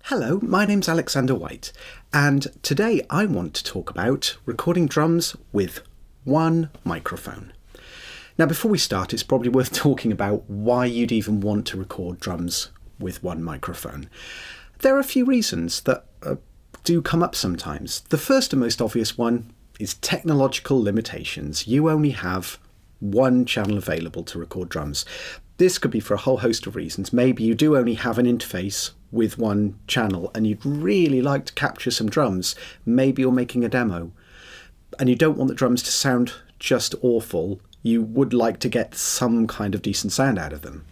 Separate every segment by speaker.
Speaker 1: Hello, my name's Alexander White, and today I want to talk about recording drums with one microphone. Now, before we start, it's probably worth talking about why you'd even want to record drums with one microphone. There are a few reasons that do come up sometimes. The first and most obvious one is technological limitations. You only have one channel available to record drums. This could be for a whole host of reasons. Maybe you do only have an interface with one channel and you'd really like to capture some drums. Maybe you're making a demo and you don't want the drums to sound just awful. You would like to get some kind of decent sound out of them.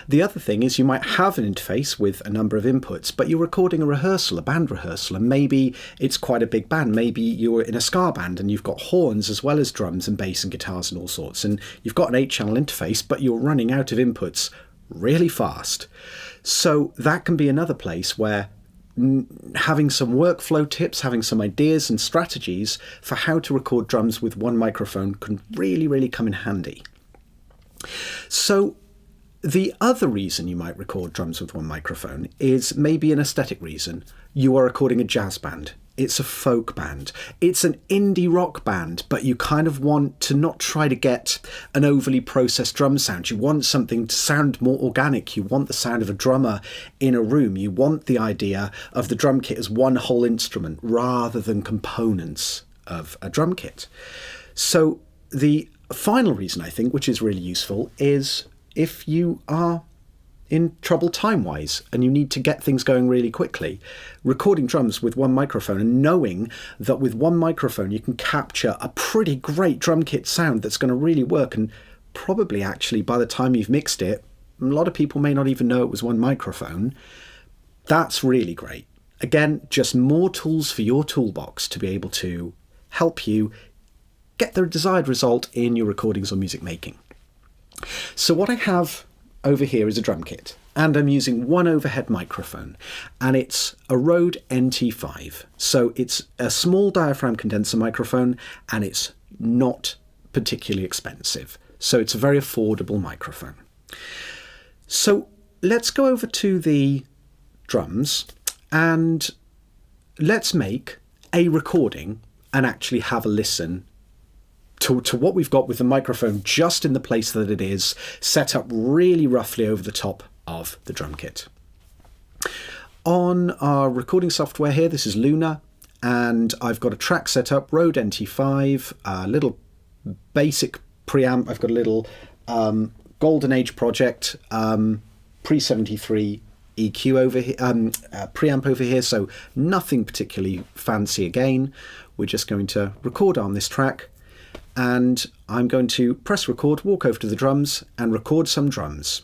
Speaker 1: The other thing is you might have an interface with a number of inputs, but you're recording a rehearsal, a band rehearsal, and maybe it's quite a big band. Maybe you're in a ska band and you've got horns as well as drums and bass and guitars and all sorts, and you've got an 8-channel interface, but you're running out of inputs really fast. So that can be another place where having some workflow tips, having some ideas and strategies for how to record drums with one microphone can really come in handy. So the other reason you might record drums with one microphone is maybe an aesthetic reason. You are recording a jazz band. It's a folk band. It's an indie rock band, but you kind of want to not try to get an overly processed drum sound. You want something to sound more organic. You want the sound of a drummer in a room. You want the idea of the drum kit as one whole instrument rather than components of a drum kit. So the final reason, I think, which is really useful, is if you are in trouble time-wise and you need to get things going really quickly, recording drums with one microphone and knowing that with one microphone you can capture a pretty great drum kit sound that's going to really work, and probably actually by the time you've mixed it, a lot of people may not even know it was one microphone. That's really great. Again, just more tools for your toolbox to be able to help you get the desired result in your recordings or music making. So what I have over here is a drum kit, and I'm using one overhead microphone, and it's a Rode NT5. So it's a small diaphragm condenser microphone, and it's not particularly expensive. So it's a very affordable microphone. So let's go over to the drums and let's make a recording and actually have a listen to what we've got with the microphone just in the place that it is, set up really roughly over the top of the drum kit. On our recording software here, this is Luna, and I've got a track set up, Rode NT5, a little basic preamp. I've got a little Golden Age Project pre-73 EQ over here, preamp over here, so nothing particularly fancy again. We're just going to record on this track, and I'm going to press record, walk over to the drums and record some drums.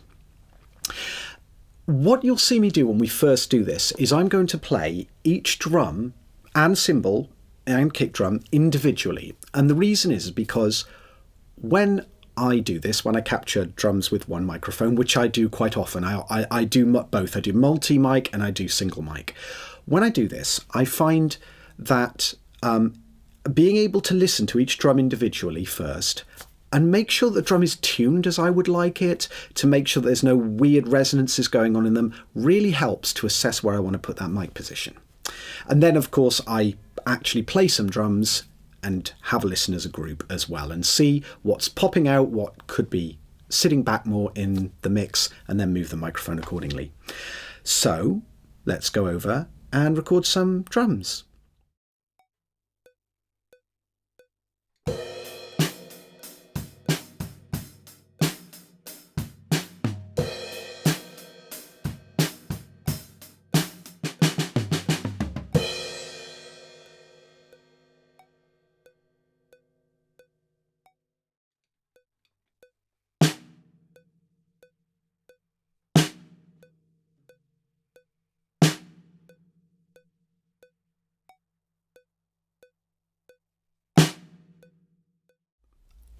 Speaker 1: What you'll see me do when we first do this is I'm going to play each drum and cymbal and kick drum individually. And the reason is because when I do this, when I capture drums with one microphone, which I do quite often, I do both. I do multi-mic and I do single mic. When I do this, I find that being able to listen to each drum individually first and make sure the drum is tuned as I would like it, to make sure there's no weird resonances going on in them, really helps to assess where I want to put that mic position. And then, of course, I actually play some drums and have a listen as a group as well and see what's popping out, what could be sitting back more in the mix, and then move the microphone accordingly. So let's go over and record some drums.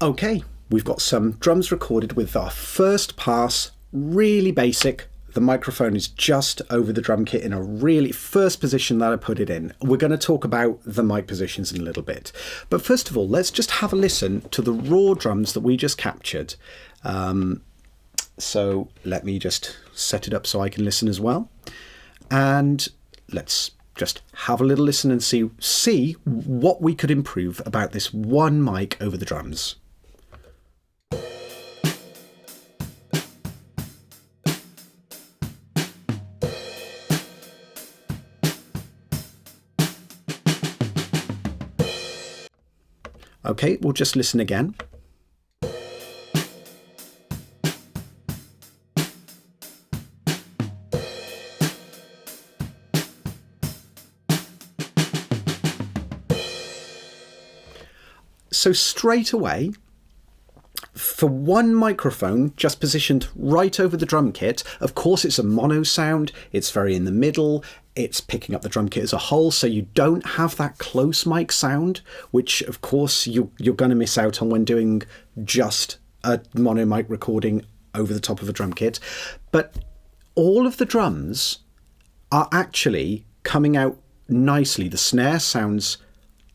Speaker 1: Okay, we've got some drums recorded with our first pass, really basic. The microphone is just over the drum kit in a really first position that I put it in. We're going to talk about the mic positions in a little bit. But first of all, let's just have a listen to the raw drums that we just captured. So let me just set it up so I can listen as well. And let's just have a little listen and see what we could improve about this one mic over the drums. Okay, we'll just listen again. So straight away, for one microphone just positioned right over the drum kit, of course it's a mono sound, it's very in the middle, it's picking up the drum kit as a whole, so you don't have that close mic sound, which of course you're going to miss out on when doing just a mono mic recording over the top of a drum kit. But all of the drums are actually coming out nicely. The snare sounds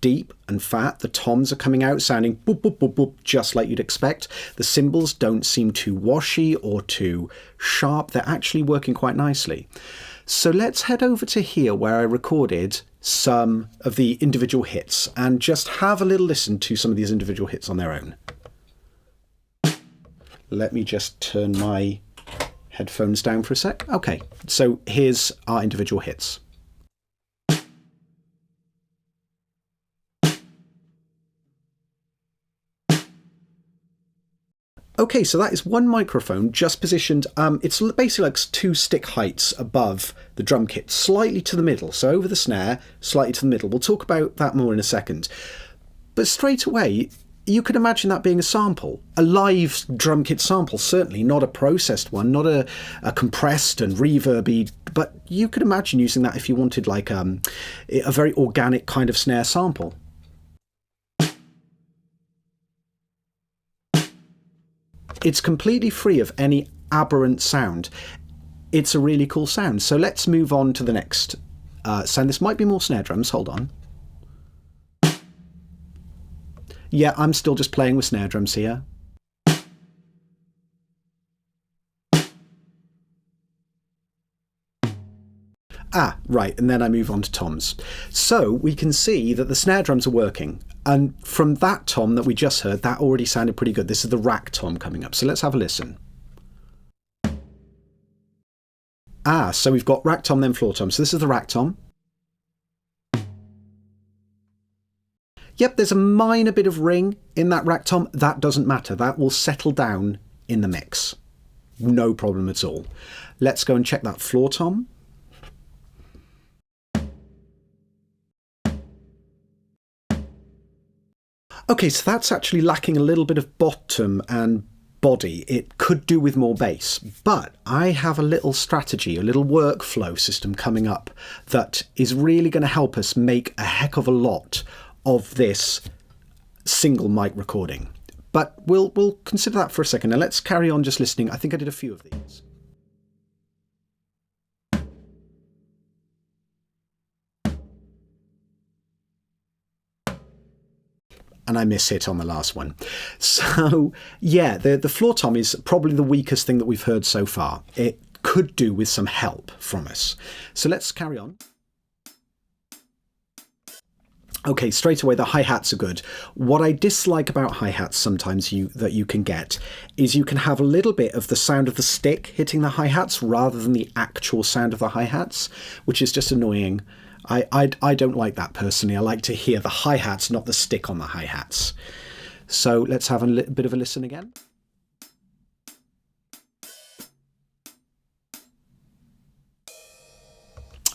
Speaker 1: deep and fat. The toms are coming out sounding boop, boop, boop, boop, just like you'd expect. The cymbals don't seem too washy or too sharp. They're actually working quite nicely. So let's head over to here where I recorded some of the individual hits and just have a little listen to some of these individual hits on their own. Let me just turn my headphones down for a sec. Okay, so here's our individual hits. Okay, so that is one microphone just positioned, it's basically like two stick heights above the drum kit, slightly to the middle. So over the snare, slightly to the middle. We'll talk about that more in a second. But straight away, you could imagine that being a sample, a live drum kit sample, certainly not a processed one, not a compressed and reverby, but you could imagine using that if you wanted like a very organic kind of snare sample. It's completely free of any aberrant sound. It's a really cool sound. So let's move on to the next sound. This might be more snare drums. Hold on. Yeah, I'm still just playing with snare drums here. Ah, right, and then I move on to toms. So we can see that the snare drums are working. And from that tom that we just heard, that already sounded pretty good. This is the rack tom coming up. So let's have a listen. Ah, so we've got rack tom, then floor tom. So this is the rack tom. Yep, there's a minor bit of ring in that rack tom. That doesn't matter. That will settle down in the mix. No problem at all. Let's go and check that floor tom. Okay, so that's actually lacking a little bit of bottom and body. It could do with more bass, but I have a little strategy, a little workflow system coming up that is really going to help us make a heck of a lot of this single mic recording. But we'll consider that for a second. Now let's carry on just listening. I think I did a few of these. And I miss-hit on the last one. So yeah, the floor tom is probably the weakest thing that we've heard so far. It could do with some help from us. So let's carry on. Okay, straight away the hi-hats are good. What I dislike about hi-hats sometimes that you can get is you can have a little bit of the sound of the stick hitting the hi-hats rather than the actual sound of the hi-hats, which is just annoying. I don't like that personally. I like to hear the hi-hats, not the stick on the hi-hats. So let's have a bit of a listen again.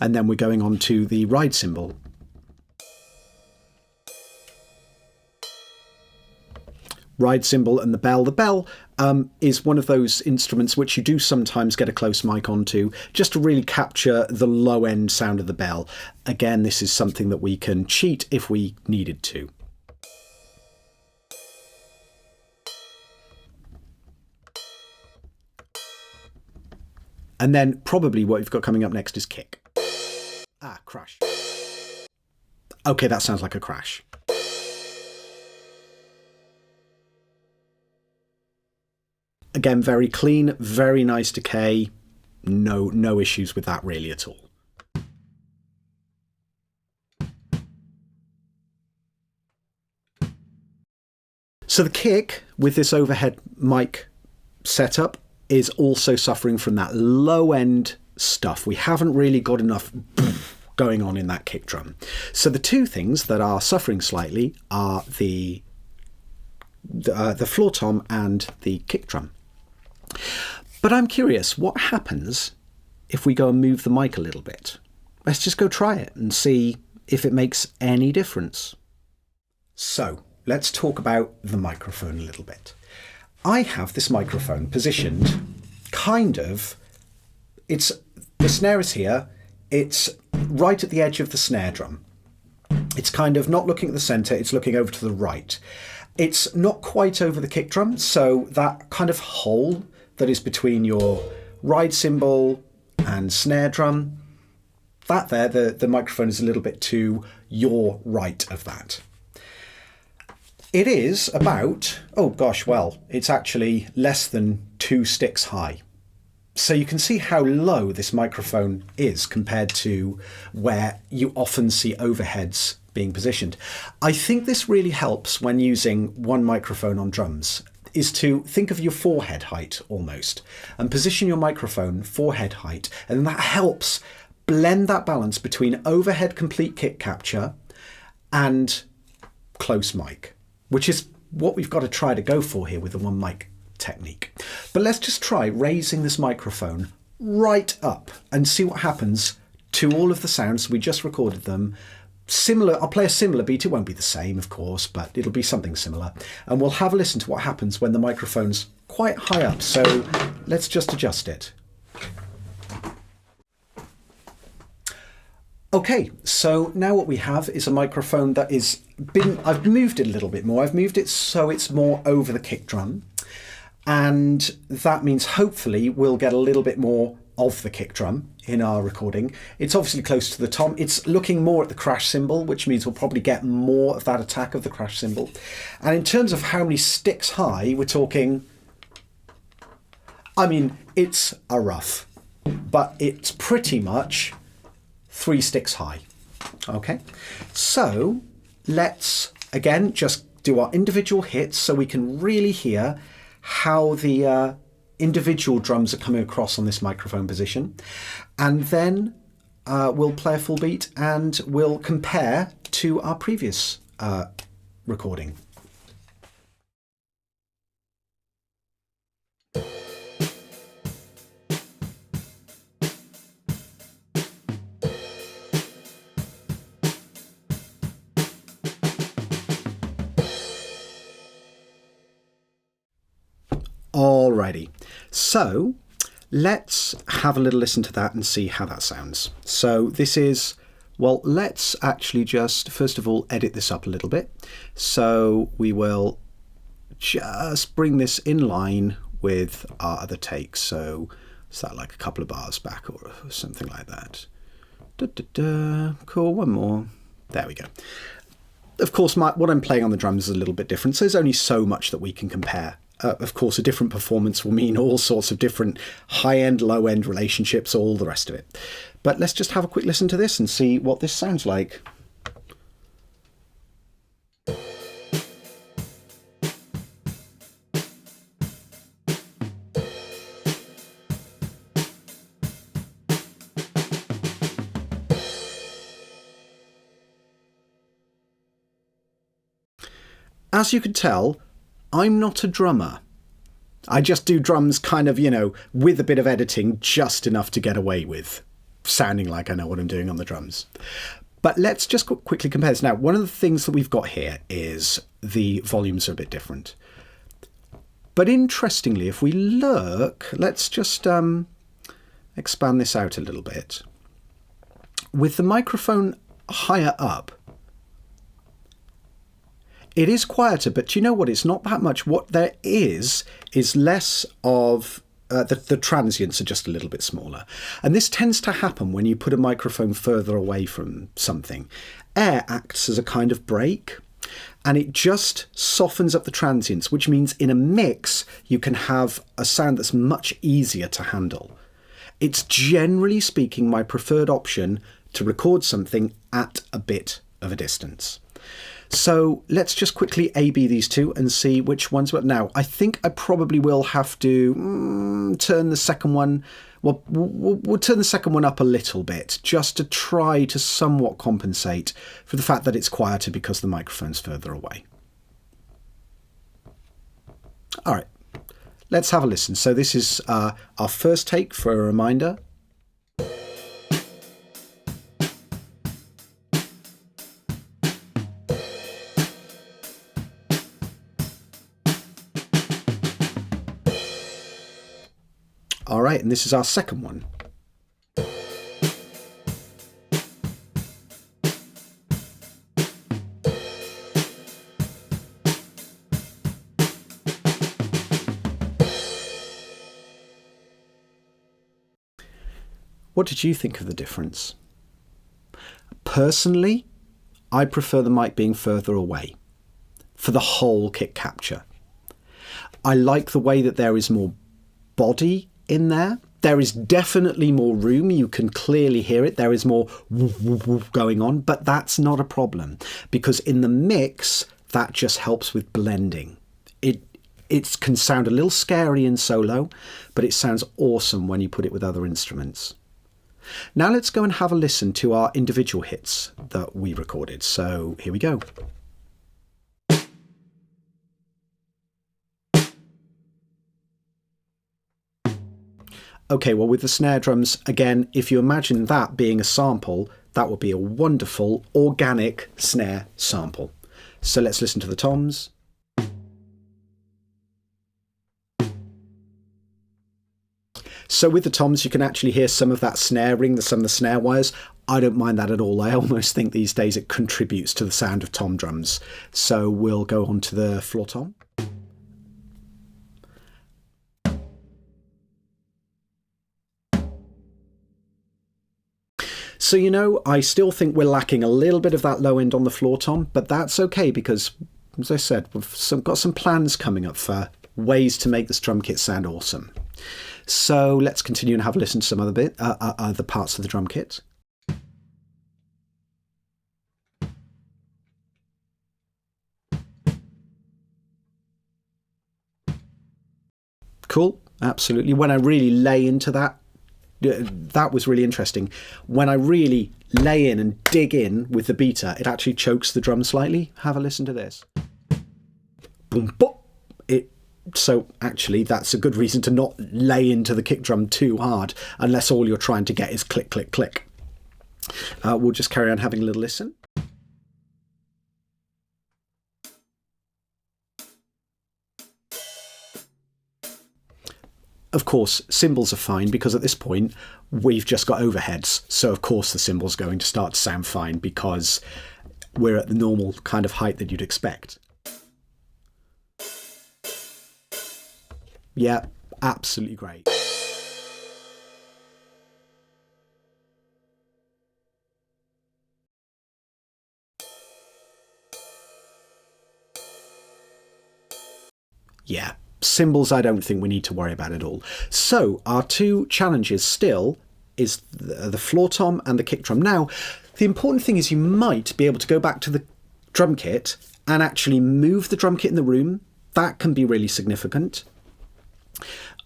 Speaker 1: And then we're going on to the ride cymbal. Ride cymbal and the bell. The bell is one of those instruments which you do sometimes get a close mic onto, just to really capture the low end sound of the bell. Again, this is something that we can cheat if we needed to. And then probably what you've got coming up next is kick. Ah, crash. Okay, that sounds like a crash. Again, very clean, very nice decay. No issues with that really at all. So the kick with this overhead mic setup is also suffering from that low end stuff. We haven't really got enough going on in that kick drum. So the two things that are suffering slightly are the floor tom and the kick drum. But I'm curious, what happens if we go and move the mic a little bit? Let's just go try it and see if it makes any difference. So let's talk about the microphone a little bit. I have this microphone positioned kind of, the snare is here, it's right at the edge of the snare drum. It's kind of not looking at the centre, it's looking over to the right. It's not quite over the kick drum, so that kind of hole that is between your ride cymbal and snare drum, that there, the microphone is a little bit to your right of that. It is about, it's actually less than 2 sticks high. So you can see how low this microphone is compared to where you often see overheads being positioned. I think this really helps when using one microphone on drums, is to think of your forehead height almost and position your microphone forehead height, and that helps blend that balance between overhead complete kick capture and close mic, which is what we've got to try to go for here with the one mic technique. But let's just try raising this microphone right up and see what happens to all of the sounds. We just recorded them. Similar, I'll play a similar beat. It won't be the same, of course, but it'll be something similar. And we'll have a listen to what happens when the microphone's quite high up. So let's just adjust it. Okay, so now what we have is a microphone that I've moved it a little bit more. I've moved it so it's more over the kick drum. And that means hopefully we'll get a little bit more of the kick drum in our recording. It's obviously close to the tom. It's looking more at the crash cymbal, which means we'll probably get more of that attack of the crash cymbal. And in terms of how many sticks high, we're talking, it's a rough, but it's pretty much 3 sticks high. Okay, so let's again just do our individual hits so we can really hear how the individual drums are coming across on this microphone position, and then we'll play a full beat and we'll compare to our previous recording. Alrighty, so let's have a little listen to that and see how that sounds. So this is, let's actually just first of all edit this up a little bit. So we will just bring this in line with our other takes. So is that like a couple of bars back or something like that? Cool, one more. There we go. Of course, what I'm playing on the drums is a little bit different, so there's only so much that we can compare. Of course, a different performance will mean all sorts of different high-end, low-end relationships, all the rest of it. But let's just have a quick listen to this and see what this sounds like. As you can tell, I'm not a drummer. I just do drums kind of, with a bit of editing, just enough to get away with sounding like I know what I'm doing on the drums. But let's just quickly compare this. Now, one of the things that we've got here is the volumes are a bit different. But interestingly, if we look, let's just expand this out a little bit. With the microphone higher up, it is quieter, but you know what? It's not that much. What there is less of the transients are just a little bit smaller. And this tends to happen when you put a microphone further away from something. Air acts as a kind of brake, and it just softens up the transients, which means in a mix, you can have a sound that's much easier to handle. It's generally speaking my preferred option to record something at a bit of a distance. So let's just quickly A/B these two and see which ones work. Now, I think I probably will have to turn the second one. Well, we'll turn the second one up a little bit just to try to somewhat compensate for the fact that it's quieter because the microphone's further away. All right, let's have a listen. So this is our first take for a reminder. All right, and this is our second one. What did you think of the difference? Personally, I prefer the mic being further away for the whole kick capture. I like the way that there is more body in there. There is definitely more room. You can clearly hear it. There is more woof, woof, woof going on, but that's not a problem because in the mix, that just helps with blending. It can sound a little scary in solo, but it sounds awesome when you put it with other instruments. Now let's go and have a listen to our individual hits that we recorded. So here we go. Okay, well, with the snare drums, again, if you imagine that being a sample, that would be a wonderful organic snare sample. So let's listen to the toms. So with the toms, you can actually hear some of that snare ring, some of the snare wires. I don't mind that at all. I almost think these days it contributes to the sound of tom drums. So we'll go on to the floor tom. So, you know, I still think we're lacking a little bit of that low end on the floor tom, but that's okay because, as I said, we've got some plans coming up for ways to make this drum kit sound awesome. So let's continue and have a listen to some other parts of the drum kit. Cool, absolutely. When I really lay into that, that was really interesting. When I really lay in and dig in with the beater, it actually chokes the drum slightly. Have a listen to this. Boom, boom. So actually, that's a good reason to not lay into the kick drum too hard, unless all you're trying to get is click, click, click. We'll just carry on having a little listen. Of course, cymbals are fine because at this point we've just got overheads. So of course the cymbal's going to start to sound fine because we're at the normal kind of height that you'd expect. Yeah, absolutely great. Yeah. Cymbals, I don't think we need to worry about at all. So our two challenges still is the floor tom and the kick drum. Now, the important thing is you might be able to go back to the drum kit and actually move the drum kit in the room. That can be really significant.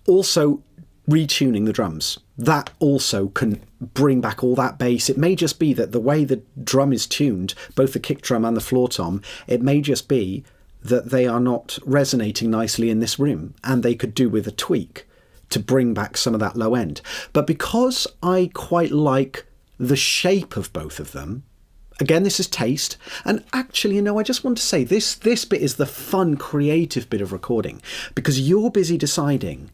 Speaker 1: Also, retuning the drums. That also can bring back all that bass. It may just be that the way the drum is tuned, both the kick drum and the floor tom, it may just be that they are not resonating nicely in this room and they could do with a tweak to bring back some of that low end. But because I quite like the shape of both of them, again, this is taste. And actually, you know, I just want to say this bit is the fun, creative bit of recording because you're busy deciding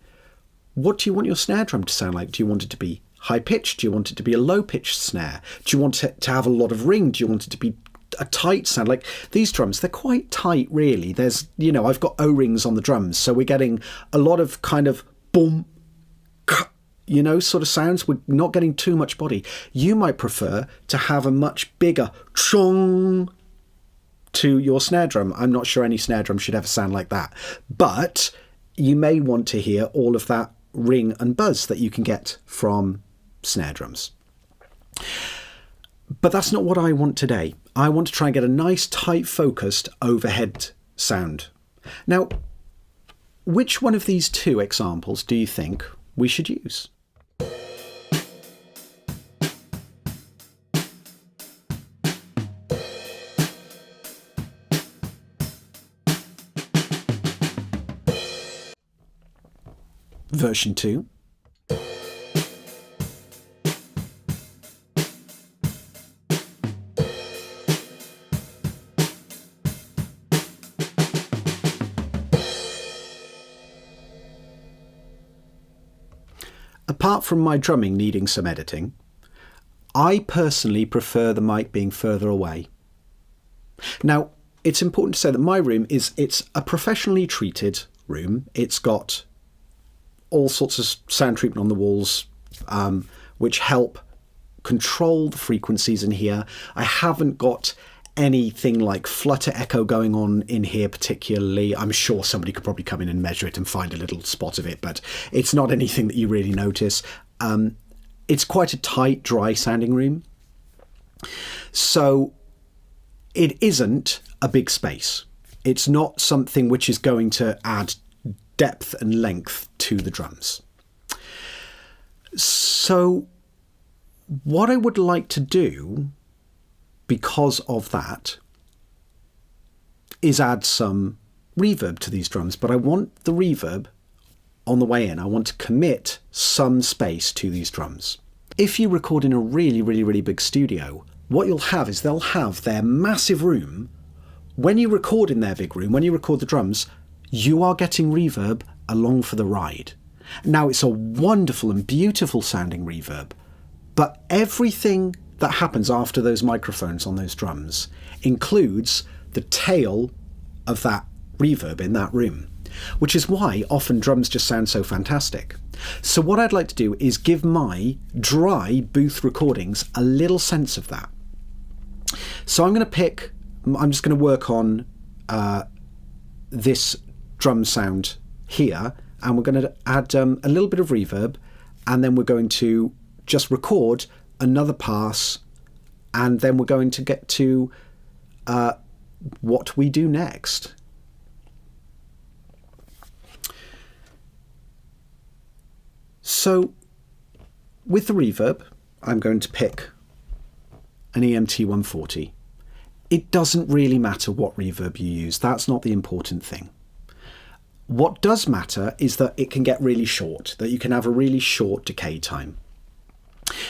Speaker 1: what do you want your snare drum to sound like? Do you want it to be high pitched? Do you want it to be a low pitched snare? Do you want it to have a lot of ring? Do you want it to be a tight sound? Like these drums, they're quite tight really. There's, you know, I've got O-rings on the drums, so we're getting a lot of kind of boom, you know, sort of sounds. We're not getting too much body. You might prefer to have a much bigger chong to your snare drum. I'm not sure any snare drum should ever sound like that, but you may want to hear all of that ring and buzz that you can get from snare drums. But that's not what I want today. I want to try and get a nice, tight, focused overhead sound. Now, which one of these two examples do you think we should use? Version 2. Apart from my drumming needing some editing, I personally prefer the mic being further away. Now, it's important to say that my room it's a professionally treated room. It's got all sorts of sound treatment on the walls, which help control the frequencies in here. I haven't got anything like flutter echo going on in here particularly. I'm sure somebody could probably come in and measure it and find a little spot of it, but it's not anything that you really notice. It's quite a tight, dry sounding room. So it isn't a big space. It's not something which is going to add depth and length to the drums. So what I would like to do, because of that, is add some reverb to these drums, but I want the reverb on the way in. I want to commit some space to these drums. If you record in a really, really, really big studio, what you'll have is they'll have their massive room. When you record in their big room, when you record the drums, you are getting reverb along for the ride. Now, it's a wonderful and beautiful sounding reverb, but everything that happens after those microphones on those drums includes the tail of that reverb in that room, which is why often drums just sound so fantastic. So what I'd like to do is give my dry booth recordings a little sense of that. So I'm just going to work on this drum sound here, and we're going to add a little bit of reverb, and then we're going to just record another pass, and then we're going to get to what we do next. So with the reverb, I'm going to pick an EMT 140. It doesn't really matter what reverb you use. That's not the important thing. What does matter is that it can get really short, that you can have a really short decay time.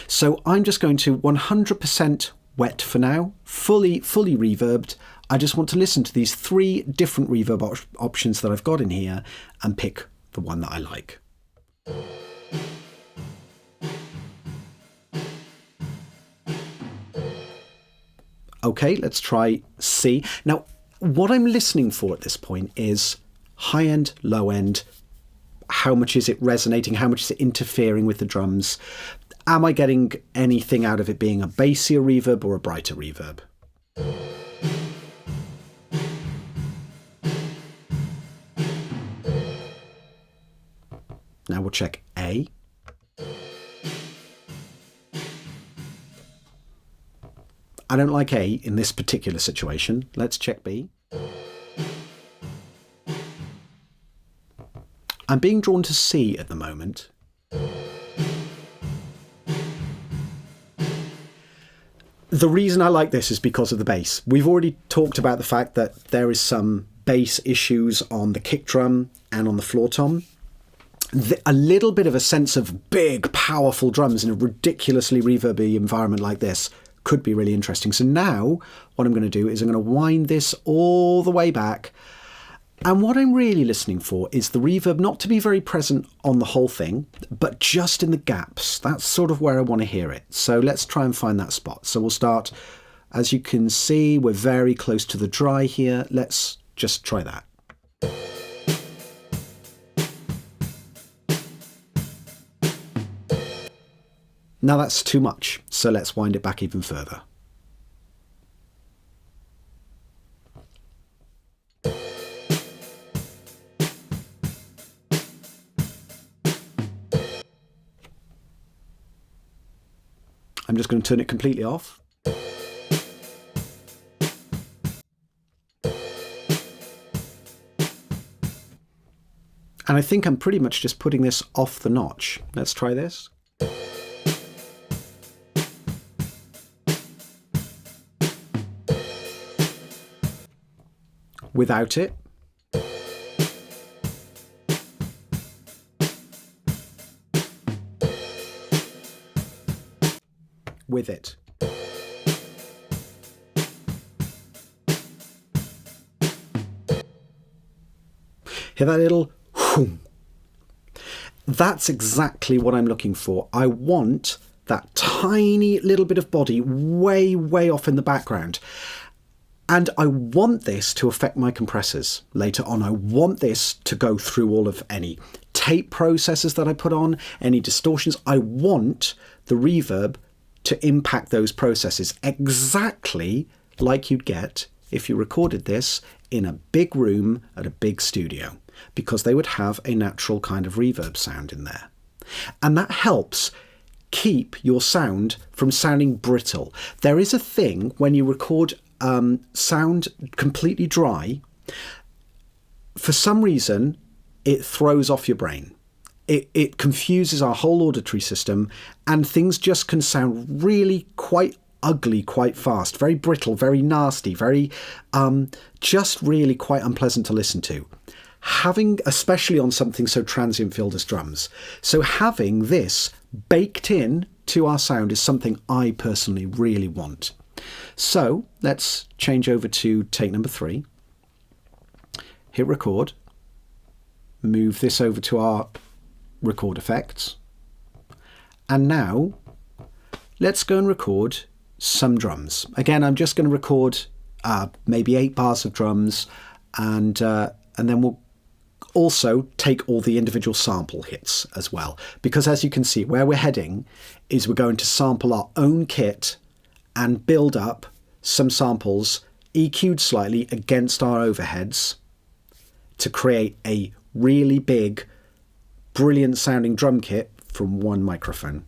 Speaker 1: So I'm just going to 100% wet for now, fully reverbed. I just want to listen to these 3 different reverb options that I've got in here and pick the one that I like. Okay, let's try C. Now, what I'm listening for at this point is high end, low end. How much is it resonating? How much is it interfering with the drums? Am I getting anything out of it being a bassier reverb or a brighter reverb? Now we'll check A. I don't like A in this particular situation. Let's check B. I'm being drawn to C at the moment. The reason I like this is because of the bass. We've already talked about the fact that there is some bass issues on the kick drum and on the floor tom. A little bit of a sense of big, powerful drums in a ridiculously reverby environment like this could be really interesting. So now what I'm going to do is I'm going to wind this all the way back. And what I'm really listening for is the reverb not to be very present on the whole thing, but just in the gaps. That's sort of where I want to hear it. So let's try and find that spot. So we'll start, as you can see, we're very close to the dry here. Let's just try that. Now that's too much, so let's wind it back even further. I'm just going to turn it completely off. And I think I'm pretty much just putting this off the notch. Let's try this. Without it. With it. Hear that little whoom? That's exactly what I'm looking for. I want that tiny little bit of body way, way off in the background. And I want this to affect my compressors later on. I want this to go through all of any tape processors that I put on, any distortions. I want the reverb to impact those processes exactly like you'd get if you recorded this in a big room at a big studio, because they would have a natural kind of reverb sound in there. And that helps keep your sound from sounding brittle. There is a thing when you record sound completely dry, for some reason it throws off your brain. It confuses our whole auditory system, and things just can sound really quite ugly quite fast, very brittle, very nasty, very just really quite unpleasant to listen to. Especially on something so transient filled as drums. So having this baked in to our sound is something I personally really want. So let's change over to take number 3. Hit record. Move this over to our record effects. And now let's go and record some drums. Again, I'm just going to record maybe 8 bars of drums, and then we'll also take all the individual sample hits as well, because as you can see, where we're heading is we're going to sample our own kit and build up some samples EQ'd slightly against our overheads to create a really big, brilliant sounding drum kit from one microphone.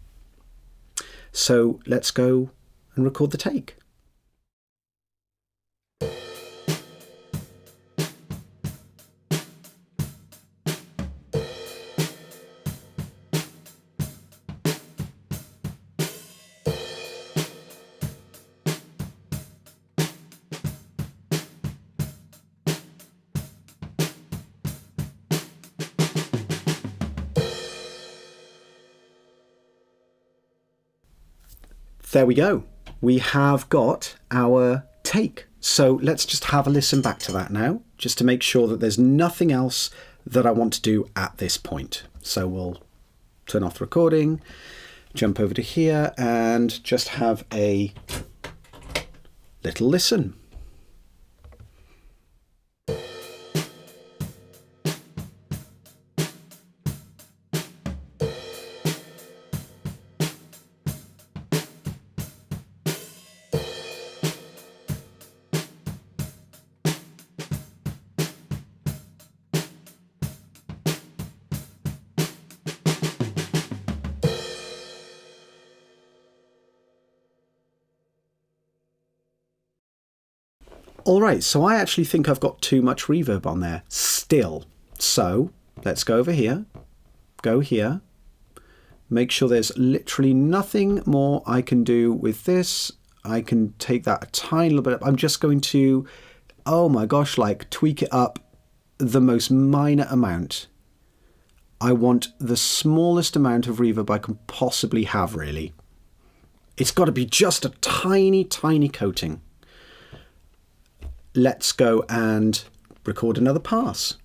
Speaker 1: So let's go and record the take. There we go. We have got our take. So let's just have a listen back to that now, just to make sure that there's nothing else that I want to do at this point. So we'll turn off the recording, jump over to here, and just have a little listen. All right, so I actually think I've got too much reverb on there still. So let's go over here, go here, make sure there's literally nothing more I can do with this. I can take that a tiny little bit up. I'm just going to, oh my gosh, like tweak it up the most minor amount. I want the smallest amount of reverb I can possibly have, really. It's got to be just a tiny, tiny coating. Let's go and record another pass.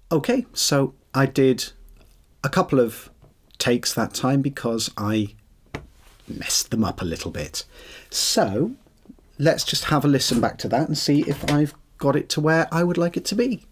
Speaker 1: Okay, so I did a couple of takes that time because I messed them up a little bit. So let's just have a listen back to that and see if I've got it to where I would like it to be.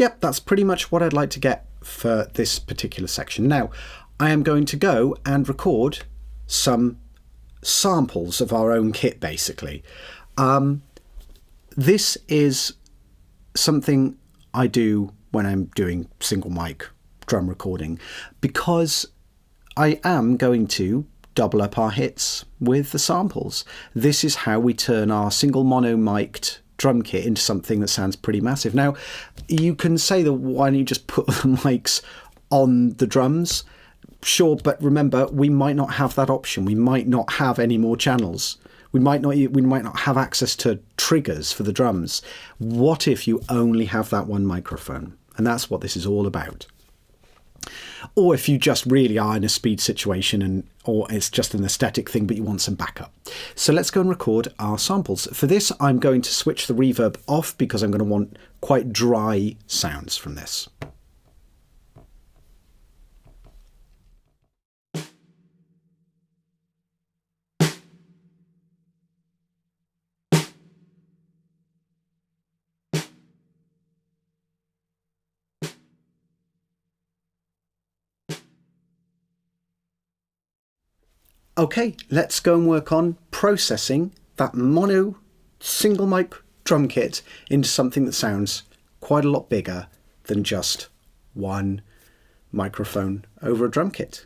Speaker 1: yep, that's pretty much what I'd like to get for this particular section. Now, I am going to go and record some samples of our own kit, basically. This is something I do when I'm doing single mic drum recording, because I am going to double up our hits with the samples. This is how we turn our single mono mic'd drum kit into something that sounds pretty massive. Now, you can say that why don't you just put the mics on the drums? Sure, but remember, we might not have that option. We might not have any more channels. We might not have access to triggers for the drums. What if you only have that one microphone? And that's what this is all about. Or if you just really are in a speed situation, or it's just an aesthetic thing, but you want some backup. So let's go and record our samples. For this, I'm going to switch the reverb off because I'm going to want quite dry sounds from this. Okay, let's go and work on processing that mono single mic drum kit into something that sounds quite a lot bigger than just one microphone over a drum kit.